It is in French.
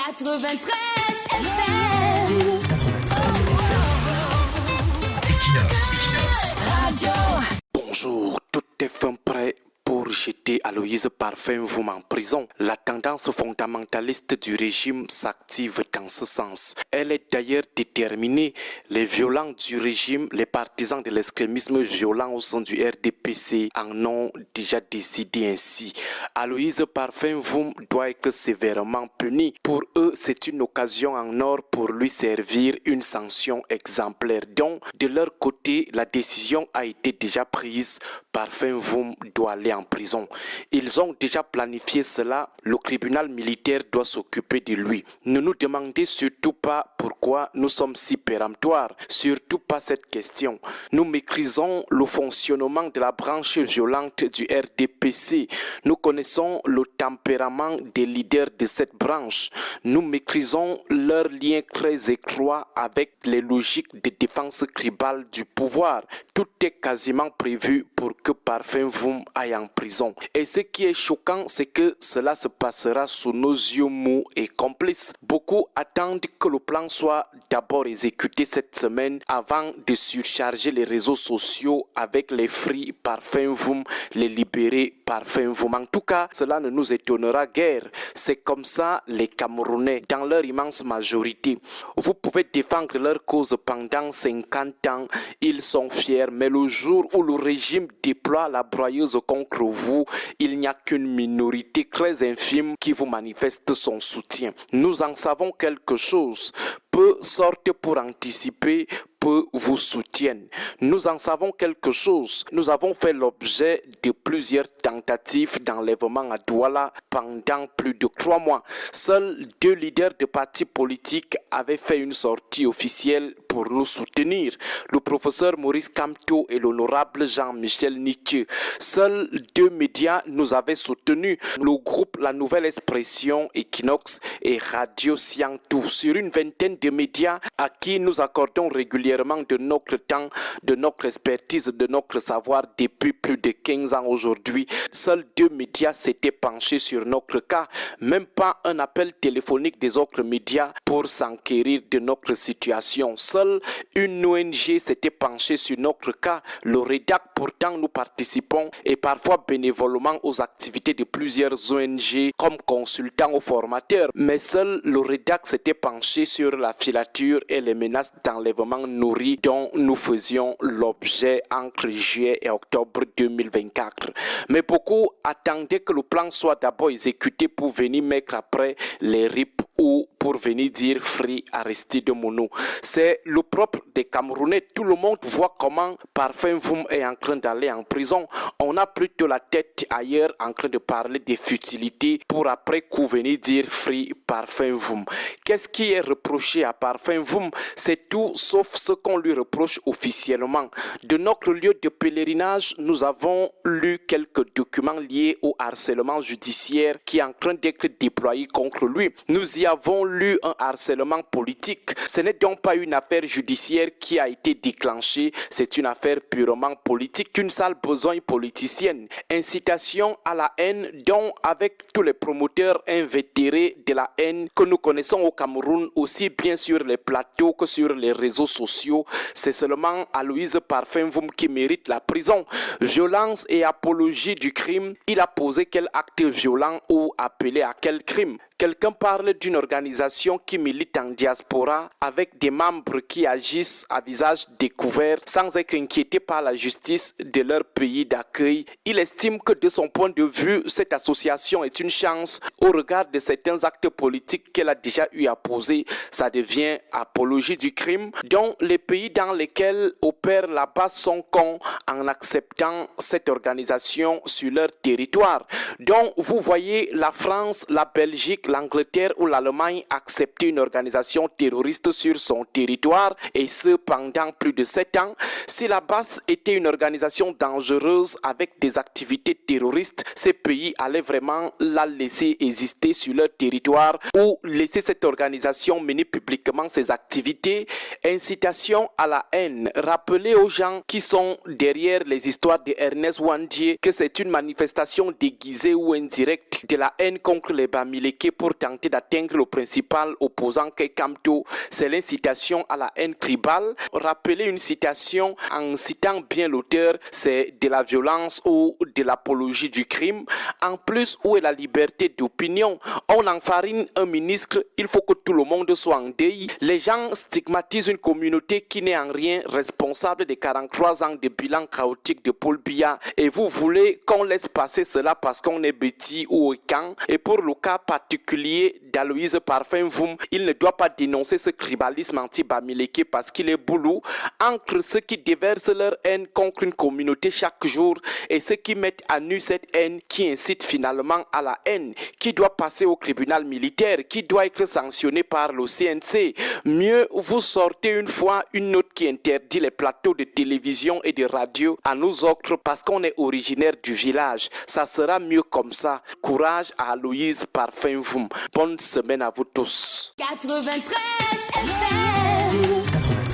93 FM. 93 FM. Equinox Radio. Bonjour, tout est fin prêt pour jeter Aloïse Parfait-Mvoum en prison. La tendance fondamentaliste du régime s'active dans ce sens. Elle est d'ailleurs déterminée. Les violents du régime, les partisans de l'extrémisme violent au sein du RDPC en ont déjà décidé ainsi. Aloïse Parfait-Mvoum doit être sévèrement punie. Pour eux, c'est une occasion en or pour lui servir une sanction exemplaire. Donc, de leur côté, la décision a été déjà prise. Parfait-Mvoum doit aller en prison. Ils ont déjà planifié cela. Le tribunal militaire doit s'occuper de lui. Ne nous demandez surtout pas pourquoi nous sommes si péremptoires. Surtout pas cette question. Nous maîtrisons le fonctionnement de la branche violente du RDPC. Nous connaissons le tempérament des leaders de cette branche. Nous maîtrisons leurs liens très étroits avec les logiques de défense tribale du pouvoir. Tout est quasiment prévu pour que Parfait-Mvoum aille en prison. Et ce qui est choquant, c'est que cela se passera sous nos yeux mous et complices. Beaucoup attendent que le plan soit d'abord exécuté cette semaine avant de surcharger les réseaux sociaux avec les free Parfait-Mvoum, les libérés Parfait-Mvoum. En tout cas, cela ne nous étonnera guère. C'est comme ça les Camerounais, dans leur immense majorité. Vous pouvez défendre leur cause pendant 50 ans, ils sont fiers, mais le jour où le régime déploie la broyeuse contre vous, il n'y a qu'une minorité très infime qui vous manifeste son soutien. Nous en savons quelque chose. Peu sortent pour anticiper, peu vous soutiennent. Nous en savons quelque chose. Nous avons fait l'objet de plusieurs tentatives d'enlèvement à Douala pendant plus de 3 mois. Seuls 2 leaders de partis politiques avaient fait une sortie officielle pour nous soutenir. Le professeur Maurice Kamto et l'honorable Jean-Michel Nietzsche. Seuls 2 médias nous avaient soutenus. Le groupe La Nouvelle Expression, Equinox et Radio Siantou. Sur une vingtaine de médias à qui nous accordons régulièrement de notre temps, de notre expertise, de notre savoir depuis plus de 15 ans aujourd'hui. Seuls 2 médias s'étaient penchés sur notre cas. Même pas un appel téléphonique des autres médias pour s'enquérir de notre situation. Seule une ONG s'était penchée sur notre cas. Le REDAC, pourtant nous participons et parfois bénévolement aux activités de plusieurs ONG comme consultants ou formateurs. Mais seul le REDAC s'était penché sur la filature et les menaces d'enlèvement nourries dont nous faisions l'objet entre juillet et octobre 2024. Mais beaucoup attendaient que le plan soit d'abord exécuté pour venir mettre après les RIP ou pour venir dire Free Aristide Mounou. C'est le propre des Camerounais. Tout le monde voit comment Parfait-Mvoum est en train d'aller en prison. On a plutôt la tête ailleurs en train de parler des futilités pour après coup venir dire Free Parfait-Mvoum. Qu'est-ce qui est reproché à Parfait-Mvoum? C'est tout sauf ce qu'on lui reproche officiellement. De notre lieu de pèlerinage, nous avons lu quelques documents liés au harcèlement judiciaire qui est en train d'être déployé contre lui. Nous y avons lu un harcèlement politique. Ce n'est donc pas une affaire judiciaire qui a été déclenchée, c'est une affaire purement politique, une sale besogne politicienne. Incitation à la haine dont avec tous les promoteurs invétérés de la haine que nous connaissons au Cameroun, aussi bien sur les plateaux que sur les réseaux sociaux, c'est seulement Aloïse Parfait-Mvoum qui mérite la prison. Violence et apologie du crime, il a posé quel acte violent ou appelé à quel crime? Quelqu'un parle d'une organisation qui milite en diaspora avec des membres qui agissent à visage découvert sans être inquiétés par la justice de leur pays d'accueil. Il estime que de son point de vue, cette association est une chance au regard de certains actes politiques qu'elle a déjà eu à poser. Ça devient apologie du crime dont les pays dans lesquels opère la base sont cons en acceptant cette organisation sur leur territoire. Donc vous voyez la France, la Belgique, l'Angleterre ou l'Allemagne accepter une organisation terroriste sur son territoire et ce pendant plus de 7 ans. Si la base était une organisation dangereuse avec des activités terroristes, ces pays allaient vraiment la laisser exister sur leur territoire ou laisser cette organisation mener publiquement ses activités. Incitation à la haine. Rappeler aux gens qui sont derrière les histoires de Ernest Ouandié que c'est une manifestation déguisée ou indirecte de la haine contre les Bamileke pour tenter d'atteindre le principal opposant qu'est Kamto. C'est l'incitation à la haine tribale. Rappeler une citation en citant bien l'auteur, c'est de la violence ou de l'apologie du crime. En plus, où est la liberté d'opinion? On enfarine un ministre, il faut que tout le monde soit en deuil. Les gens stigmatisent une communauté qui n'est en rien responsable des 43 ans de bilan chaotique de Paul Biya. Et vous voulez qu'on laisse passer cela parce qu'on est bêtis ou camp. Et pour le cas particulier d'Aloïse Parfum Voum, il ne doit pas dénoncer ce tribalisme anti-Bamileke parce qu'il est boulot entre ceux qui déversent leur haine contre une communauté chaque jour et ceux qui mettent à nu cette haine qui incite finalement à la haine, qui doit passer au tribunal militaire, qui doit être sanctionné par le CNC. Mieux, vous sortez une fois une note qui interdit les plateaux de télévision et de radio à nous autres parce qu'on est originaire du village. Ça sera mieux comme ça. Courage à Aloïse Parfum Voum. Bonne semaine à vous tous. 93 FM.